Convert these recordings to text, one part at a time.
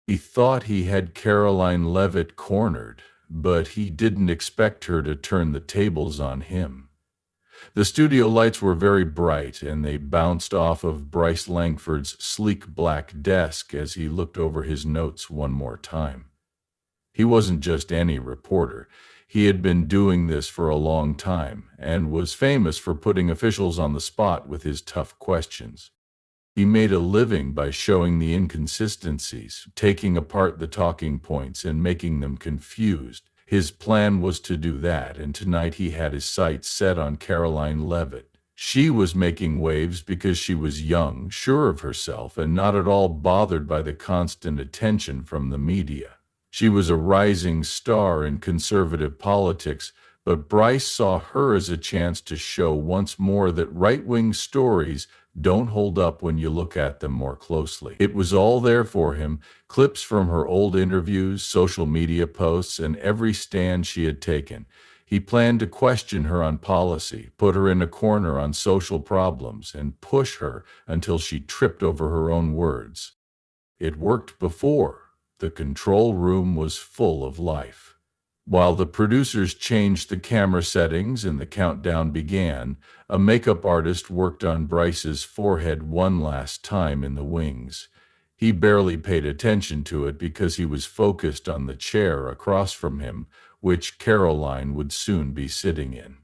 He thought he had Karoline Leavitt cornered, but he didn't expect her to turn the tables on him. The studio lights were very bright, and they bounced off of Bryce Langford's sleek black desk as he looked over his notes one more time. He wasn't just any reporter. He had been doing this for a long time and was famous for putting officials on the spot with his tough questions. He made a living by showing the inconsistencies, taking apart the talking points and making them confused. His plan was to do that, and tonight he had his sights set on Karoline Leavitt. She was making waves because she was young, sure of herself, and not at all bothered by the constant attention from the media. She was a rising star in conservative politics, but Bryce saw her as a chance to show once more that right-wing stories don't hold up when you look at them more closely. It was all there for him, clips from her old interviews, social media posts, and every stand she had taken. He planned to question her on policy, put her in a corner on social problems, and push her until she tripped over her own words. It worked before. The control room was full of life. While the producers changed the camera settings and the countdown began, a makeup artist worked on Bryce's forehead one last time in the wings. He barely paid attention to it because he was focused on the chair across from him, which Karoline would soon be sitting in.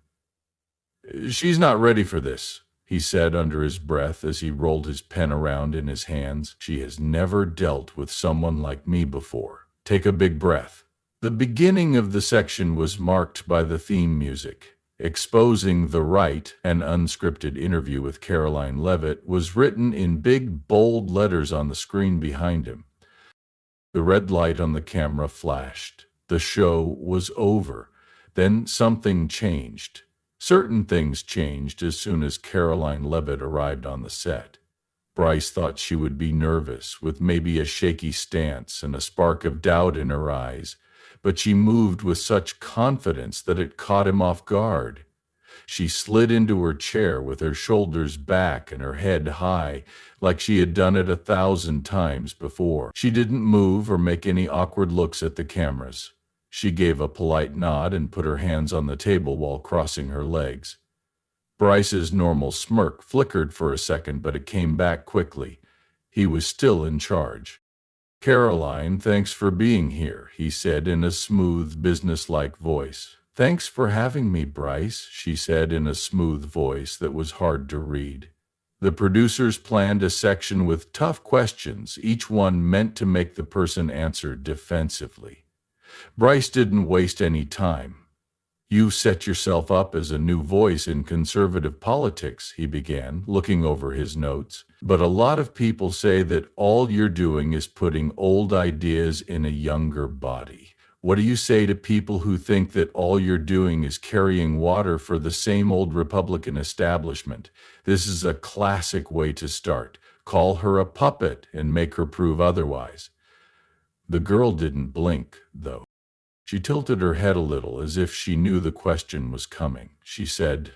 "She's not ready for this," he said under his breath as he rolled his pen around in his hands. "She has never dealt with someone like me before. Take a big breath." The beginning of the section was marked by the theme music. "Exposing the Right," an unscripted interview with Karoline Leavitt, was written in big, bold letters on the screen behind him. The red light on the camera flashed. The show was over. Then something changed. Certain things changed as soon as Karoline Leavitt arrived on the set. Bryce thought she would be nervous, with maybe a shaky stance and a spark of doubt in her eyes, but she moved with such confidence that it caught him off guard. She slid into her chair with her shoulders back and her head high, like she had done it 1,000 times before. She didn't move or make any awkward looks at the cameras. She gave a polite nod and put her hands on the table while crossing her legs. Bryce's normal smirk flickered for a second, but it came back quickly. He was still in charge. "Karoline, thanks for being here," he said in a smooth, businesslike voice. "Thanks for having me, Bryce," she said in a smooth voice that was hard to read. The producers planned a section with tough questions, each one meant to make the person answer defensively. Bryce didn't waste any time. "You set yourself up as a new voice in conservative politics," he began, looking over his notes. "But a lot of people say that all you're doing is putting old ideas in a younger body. What do you say to people who think that all you're doing is carrying water for the same old Republican establishment? This is a classic way to start. Call her a puppet and make her prove otherwise." The girl didn't blink, though. She tilted her head a little as if she knew the question was coming. She said,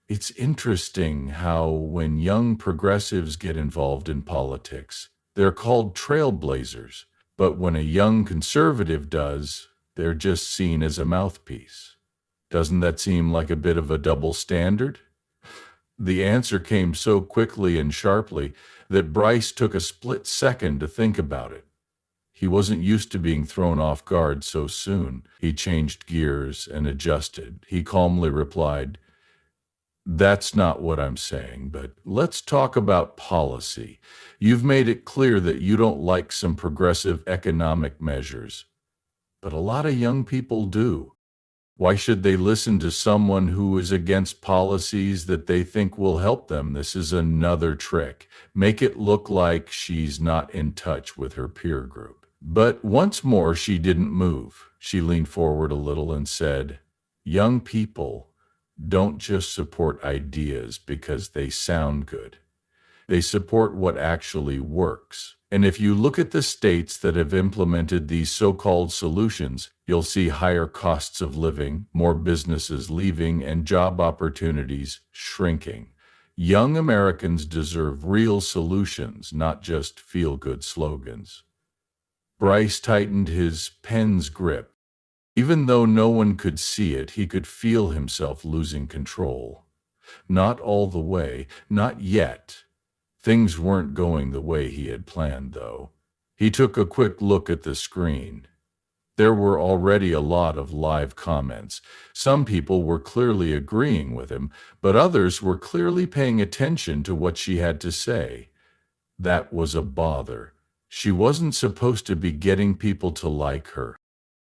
"It's interesting how when young progressives get involved in politics, they're called trailblazers, but when a young conservative does, they're just seen as a mouthpiece. Doesn't that seem like a bit of a double standard?" The answer came so quickly and sharply that Bryce took a split second to think about it. He wasn't used to being thrown off guard so soon. He changed gears and adjusted. He calmly replied, "That's not what I'm saying, but let's talk about policy. You've made it clear that you don't like some progressive economic measures, but a lot of young people do. Why should they listen to someone who is against policies that they think will help them?" This is another trick. Make it look like she's not in touch with her peer group. But once more she didn't move. She leaned forward a little and said, "Young people don't just support ideas because they sound good. They support what actually works. And if you look at the states that have implemented these so-called solutions, you'll see higher costs of living, more businesses leaving, and job opportunities shrinking. Young Americans deserve real solutions, not just feel-good slogans." Bryce tightened his pen's grip. Even though no one could see it, he could feel himself losing control. Not all the way, not yet. Things weren't going the way he had planned, though. He took a quick look at the screen. There were already a lot of live comments. Some people were clearly agreeing with him, but others were clearly paying attention to what she had to say. That was a bother. She wasn't supposed to be getting people to like her.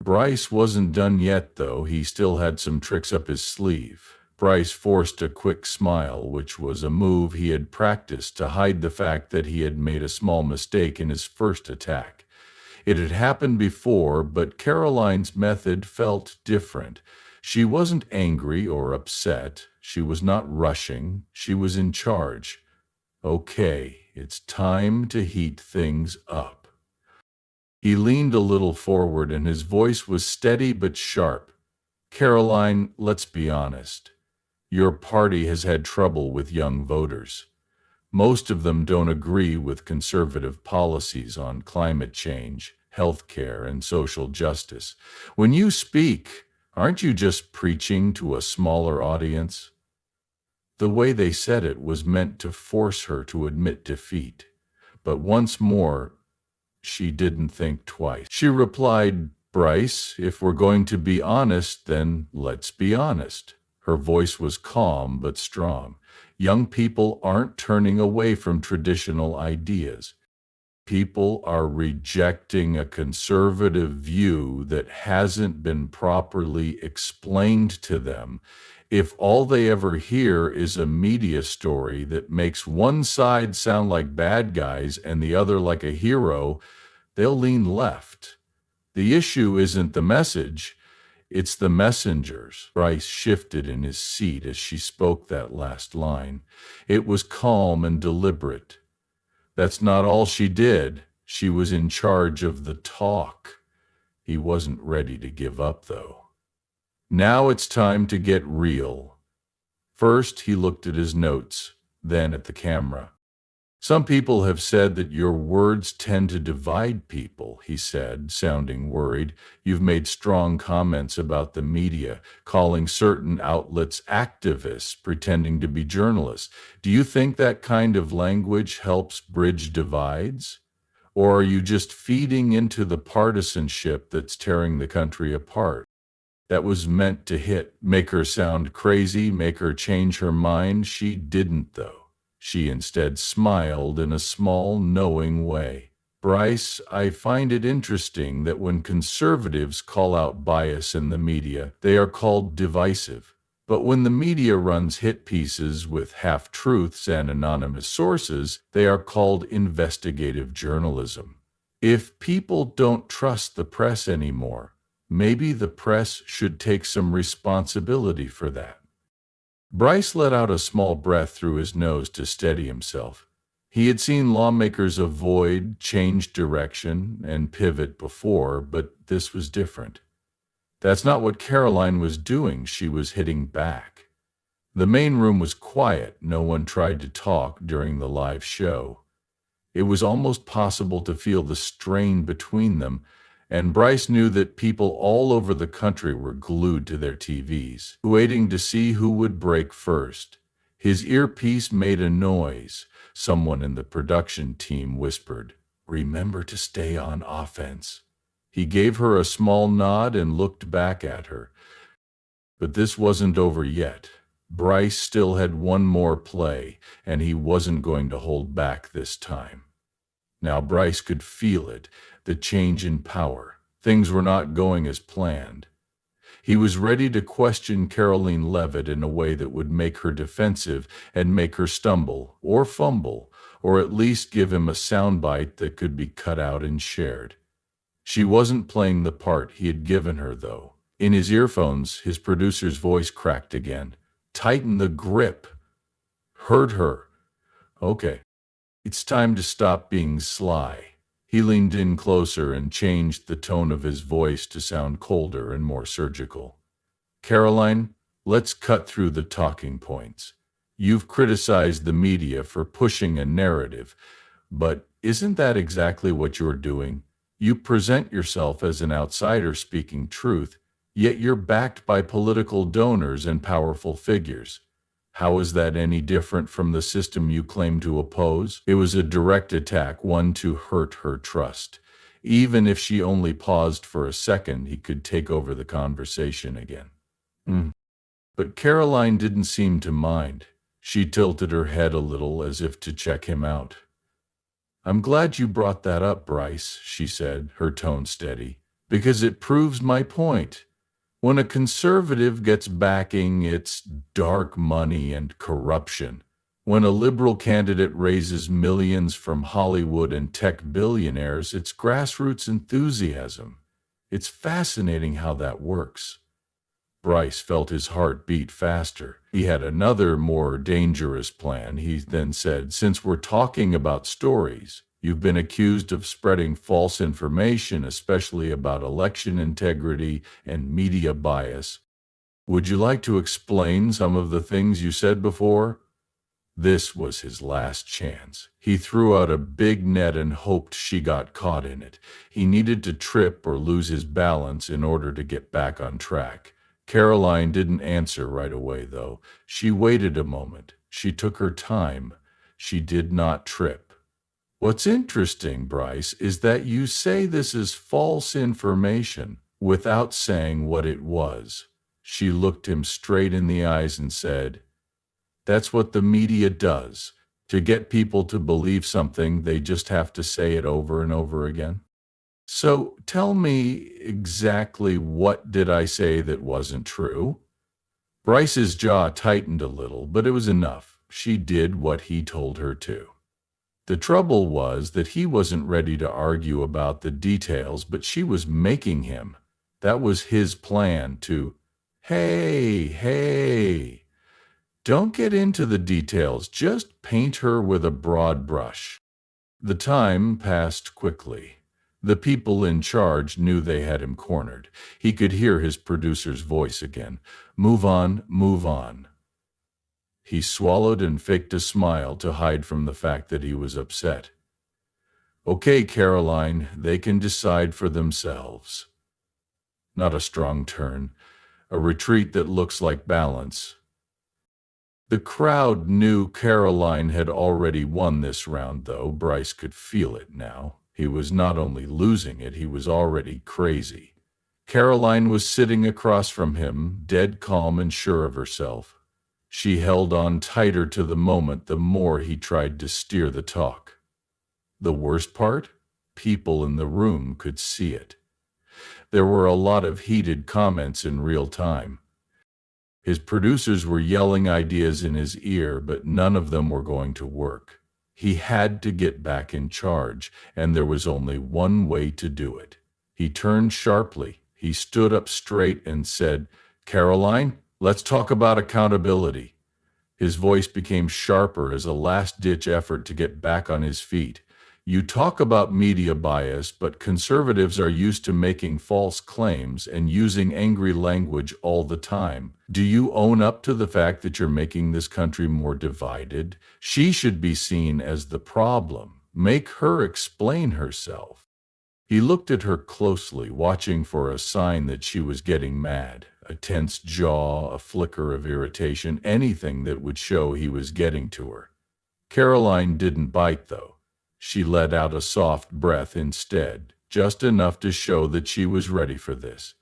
Bryce wasn't done yet, though. He still had some tricks up his sleeve. Bryce forced a quick smile, which was a move he had practiced to hide the fact that he had made a small mistake in his first attack. It had happened before, but Karoline's method felt different. She wasn't angry or upset. She was not rushing. She was in charge. Okay, it's time to heat things up. He leaned a little forward, and his voice was steady but sharp. Karoline, let's be honest. Your party has had trouble with young voters. Most of them don't agree with conservative policies on climate change, healthcare, and social justice. When you speak, aren't you just preaching to a smaller audience? The way they said it was meant to force her to admit defeat. But once more, she didn't think twice. She replied, Bryce, if we're going to be honest, then let's be honest. Her voice was calm but strong. Young people aren't turning away from traditional ideas. People are rejecting a conservative view that hasn't been properly explained to them. If all they ever hear is a media story that makes one side sound like bad guys and the other like a hero, they'll lean left. The issue isn't the message, it's the messengers. Bryce shifted in his seat as she spoke that last line. It was calm and deliberate. That's not all she did. She was in charge of the talk. He wasn't ready to give up, though. Now it's time to get real. First, he looked at his notes, then at the camera. Some people have said that your words tend to divide people, he said, sounding worried. You've made strong comments about the media, calling certain outlets activists, pretending to be journalists. Do you think that kind of language helps bridge divides? Or are you just feeding into the partisanship that's tearing the country apart? That was meant to hit, make her sound crazy, make her change her mind. She didn't, though. She instead smiled in a small, knowing way. Bryce, I find it interesting that when conservatives call out bias in the media, they are called divisive. But when the media runs hit pieces with half-truths and anonymous sources, they are called investigative journalism. If people don't trust the press anymore, maybe the press should take some responsibility for that. Bryce let out a small breath through his nose to steady himself. He had seen lawmakers avoid, change direction, and pivot before, but this was different. That's not what Karoline was doing. She was hitting back. The main room was quiet. No one tried to talk during the live show. It was almost possible to feel the strain between them, and Bryce knew that people all over the country were glued to their TVs, waiting to see who would break first. His earpiece made a noise. Someone in the production team whispered, "Remember to stay on offense." He gave her a small nod and looked back at her. But this wasn't over yet. Bryce still had one more play, and he wasn't going to hold back this time. Now Bryce could feel it, the change in power. Things were not going as planned. He was ready to question Karoline Leavitt in a way that would make her defensive and make her stumble, or fumble, or at least give him a soundbite that could be cut out and shared. She wasn't playing the part he had given her, though. In his earphones, his producer's voice cracked again. Tighten the grip. Hurt her. Okay. It's time to stop being sly. He leaned in closer and changed the tone of his voice to sound colder and more surgical. Karoline, let's cut through the talking points. You've criticized the media for pushing a narrative, but isn't that exactly what you're doing? You present yourself as an outsider speaking truth, yet you're backed by political donors and powerful figures. How is that any different from the system you claim to oppose? It was a direct attack, one to hurt her trust. Even if she only paused for a second, he could take over the conversation again. But Karoline didn't seem to mind. She tilted her head a little as if to check him out. I'm glad you brought that up, Bryce, she said, her tone steady, because it proves my point. When a conservative gets backing, it's dark money and corruption. When a liberal candidate raises millions from Hollywood and tech billionaires, it's grassroots enthusiasm. It's fascinating how that works. Bryce felt his heart beat faster. He had another, more dangerous plan. He then said, since we're talking about stories, you've been accused of spreading false information, especially about election integrity and media bias. Would you like to explain some of the things you said before? This was his last chance. He threw out a big net and hoped she got caught in it. He needed to trip or lose his balance in order to get back on track. Karoline didn't answer right away, though. She waited a moment. She took her time. She did not trip. What's interesting, Bryce, is that you say this is false information without saying what it was. She looked him straight in the eyes and said, that's what the media does. To get people to believe something, they just have to say it over and over again. So tell me exactly what did I say that wasn't true? Bryce's jaw tightened a little, but it was enough. She did what he told her to. The trouble was that he wasn't ready to argue about the details, but she was making him. That was his plan to, hey, don't get into the details, just paint her with a broad brush. The time passed quickly. The people in charge knew they had him cornered. He could hear his producer's voice again. Move on, move on. He swallowed and faked a smile to hide from the fact that he was upset. Okay, Karoline, they can decide for themselves. Not a strong turn, a retreat that looks like balance. The crowd knew Karoline had already won this round, though. Bryce could feel it now. He was not only losing it, he was already crazy. Karoline was sitting across from him, dead calm and sure of herself. She held on tighter to the moment the more he tried to steer the talk. The worst part? People in the room could see it. There were a lot of heated comments in real time. His producers were yelling ideas in his ear, but none of them were going to work. He had to get back in charge, and there was only one way to do it. He turned sharply. He stood up straight and said, Karoline, let's talk about accountability. His voice became sharper as a last-ditch effort to get back on his feet. You talk about media bias, but conservatives are used to making false claims and using angry language all the time. Do you own up to the fact that you're making this country more divided? She should be seen as the problem. Make her explain herself. He looked at her closely, watching for a sign that she was getting mad. A tense jaw, a flicker of irritation, anything that would show he was getting to her. Karoline didn't bite, though. She let out a soft breath instead, just enough to show that she was ready for this.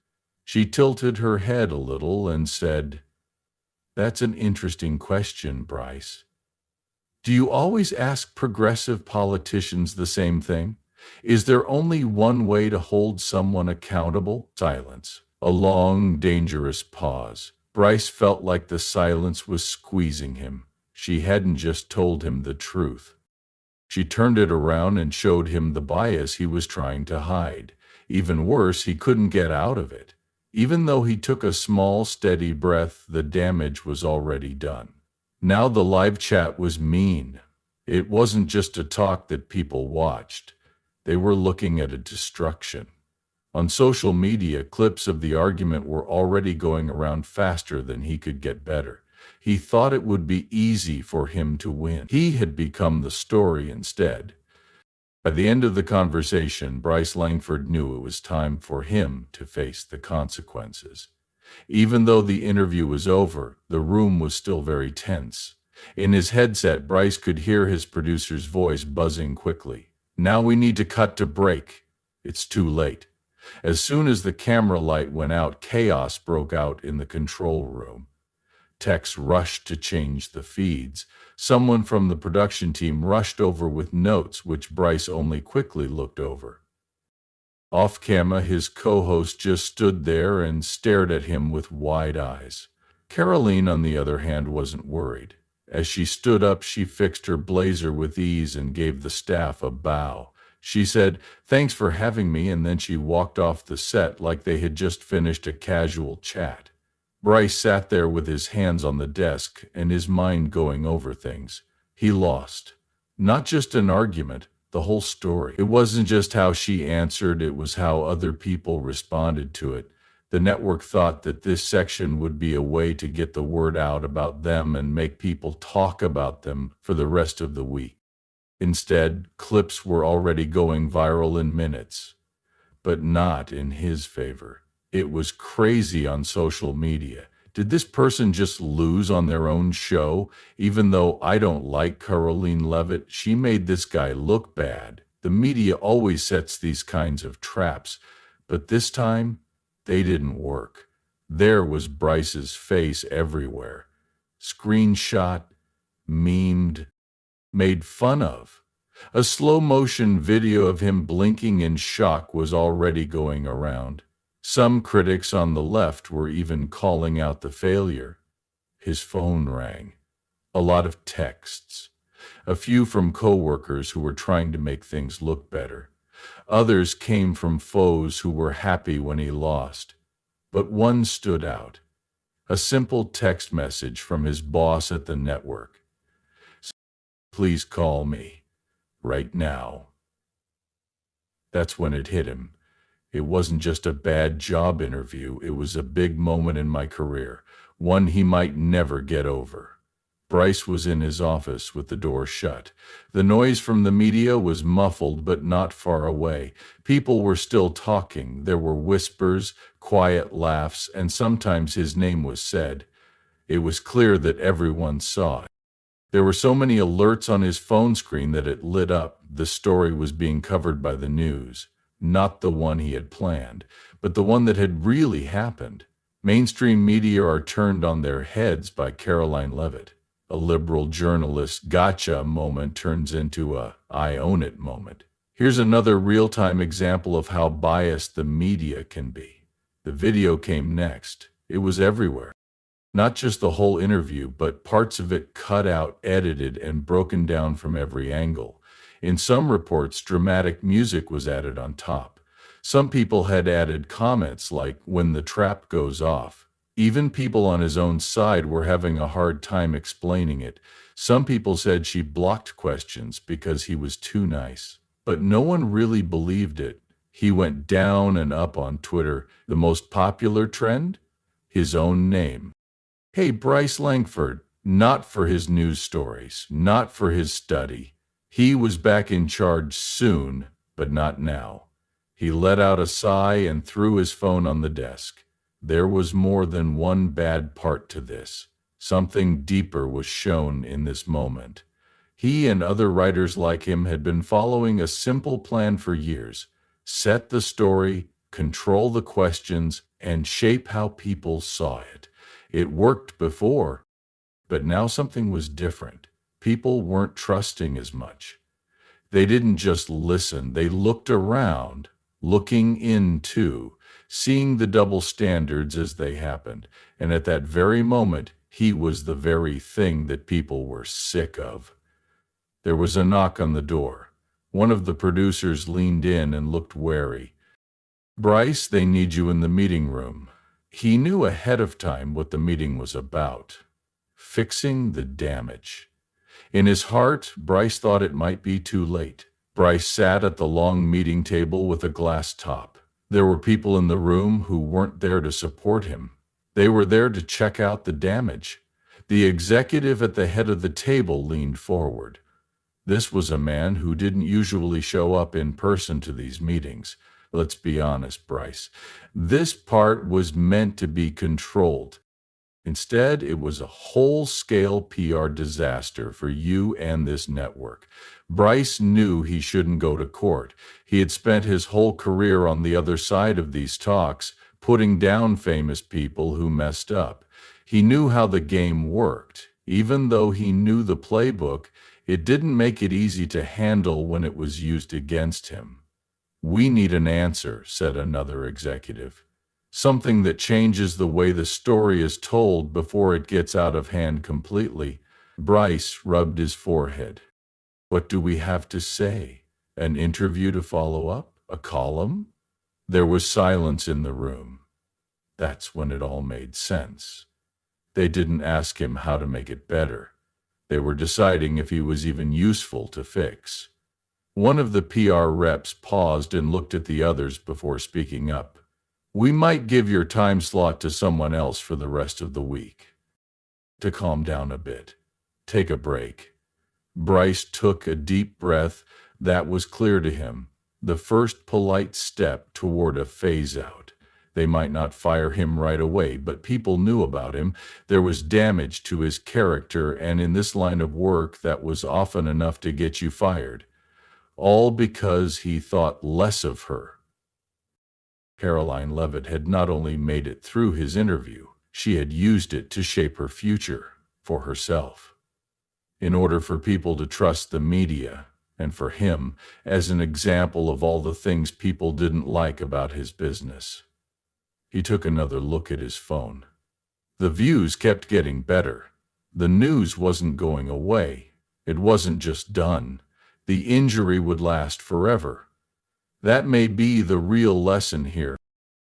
She tilted her head a little and said, That's an interesting question, Bryce. Do you always ask progressive politicians the same thing? Is there only one way to hold someone accountable? Silence. A long, dangerous pause. Bryce felt like the silence was squeezing him. She hadn't just told him the truth. She turned it around and showed him the bias he was trying to hide. Even worse, he couldn't get out of it. Even though he took a small, steady breath, the damage was already done. Now the live chat was mean. It wasn't just a talk that people watched. They were looking at a destruction. On social media, clips of the argument were already going around faster than he could get better. He thought it would be easy for him to win. He had become the story instead. By the end of the conversation, Bryce Langford knew it was time for him to face the consequences. Even though the interview was over, the room was still very tense. In his headset, Bryce could hear his producer's voice buzzing quickly. "Now we need to cut to break. It's too late." As soon as the camera light went out, chaos broke out in the control room. Techs rushed to change the feeds. Someone from the production team rushed over with notes, which Bryce only quickly looked over. Off camera, his co-host just stood there and stared at him with wide eyes. Karoline, on the other hand, wasn't worried. As she stood up, she fixed her blazer with ease and gave the staff a bow. She said, "Thanks for having me," and then she walked off the set like they had just finished a casual chat. Bryce sat there with his hands on the desk and his mind going over things. He lost. Not just an argument, the whole story. It wasn't just how she answered, it was how other people responded to it. The network thought that this section would be a way to get the word out about them and make people talk about them for the rest of the week. Instead, clips were already going viral in minutes, but not in his favor. It was crazy on social media. Did this person just lose on their own show? Even though I don't like Karoline Leavitt, she made this guy look bad. The media always sets these kinds of traps, but this time, they didn't work. There was Bryce's face everywhere. Screenshot, memed, made fun of. A slow-motion video of him blinking in shock was already going around. Some critics on the left were even calling out the failure. His phone rang. A lot of texts. A few from coworkers who were trying to make things look better. Others came from foes who were happy when he lost. But one stood out. A simple text message from his boss at the network. "Please call me. Right now." That's when it hit him. It wasn't just a bad job interview, it was a big moment in my career, one he might never get over. Bryce was in his office with the door shut. The noise from the media was muffled but not far away. People were still talking. There were whispers, quiet laughs, and sometimes his name was said. It was clear that everyone saw it. There were so many alerts on his phone screen that it lit up. The story was being covered by the news. Not the one he had planned, but the one that had really happened. Mainstream media are turned on their heads by Karoline Leavitt. A liberal journalist gotcha moment turns into a I own it moment. Here's another real-time example of how biased the media can be. The video came next. It was everywhere. Not just the whole interview, but parts of it cut out, edited, and broken down from every angle. In some reports, dramatic music was added on top. Some people had added comments like, "When the trap goes off." Even people on his own side were having a hard time explaining it. Some people said she blocked questions because he was too nice. But no one really believed it. He went down and up on Twitter. The most popular trend? His own name. Hey, Bryce Langford. Not for his news stories, not for his study. He was back in charge soon, but not now. He let out a sigh and threw his phone on the desk. There was more than one bad part to this. Something deeper was shown in this moment. He and other writers like him had been following a simple plan for years. Set the story, control the questions, and shape how people saw it. It worked before, but now something was different. People weren't trusting as much. They didn't just listen, they looked around, looking in too, seeing the double standards as they happened. And at that very moment, he was the very thing that people were sick of. There was a knock on the door. One of the producers leaned in and looked wary. "Bryce, they need you in the meeting room." He knew ahead of time what the meeting was about. Fixing the damage. In his heart, Bryce thought it might be too late. Bryce sat at the long meeting table with a glass top. There were people in the room who weren't there to support him. They were there to check out the damage. The executive at the head of the table leaned forward. This was a man who didn't usually show up in person to these meetings. Let's be honest, Bryce. This part was meant to be controlled. Instead, it was a whole-scale PR disaster for you and this network. Bryce knew he shouldn't go to court. He had spent his whole career on the other side of these talks, putting down famous people who messed up. He knew how the game worked. Even though he knew the playbook, it didn't make it easy to handle when it was used against him. "We need an answer," said another executive. "Something that changes the way the story is told before it gets out of hand completely." Bryce rubbed his forehead. "What do we have to say? An interview to follow up? A column?" There was silence in the room. That's when it all made sense. They didn't ask him how to make it better. They were deciding if he was even useful to fix. One of the PR reps paused and looked at the others before speaking up. "We might give your time slot to someone else for the rest of the week." To calm down a bit. Take a break. Bryce took a deep breath. That was clear to him. The first polite step toward a phase-out. They might not fire him right away, but people knew about him. There was damage to his character, and in this line of work, that was often enough to get you fired. All because he thought less of her. Karoline Leavitt had not only made it through his interview, she had used it to shape her future for herself. In order for people to trust the media, and for him as an example of all the things people didn't like about his business. He took another look at his phone. The views kept getting better. The news wasn't going away. It wasn't just done. The injury would last forever. That may be the real lesson here.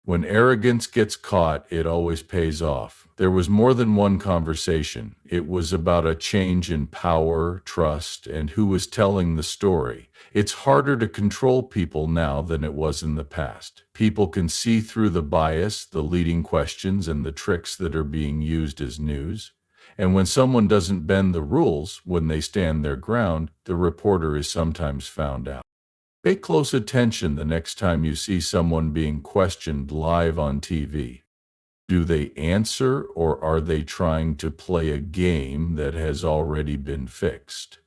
When arrogance gets caught, it always pays off. There was more than one conversation. It was about a change in power, trust, and who was telling the story. It's harder to control people now than it was in the past. People can see through the bias, the leading questions, and the tricks that are being used as news. And when someone doesn't bend the rules, when they stand their ground, the reporter is sometimes found out. Pay close attention the next time you see someone being questioned live on TV. Do they answer, or are they trying to play a game that has already been fixed?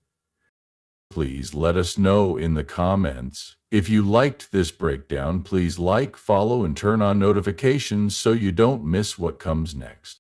Please let us know in the comments. If you liked this breakdown, please like, follow, and turn on notifications so you don't miss what comes next.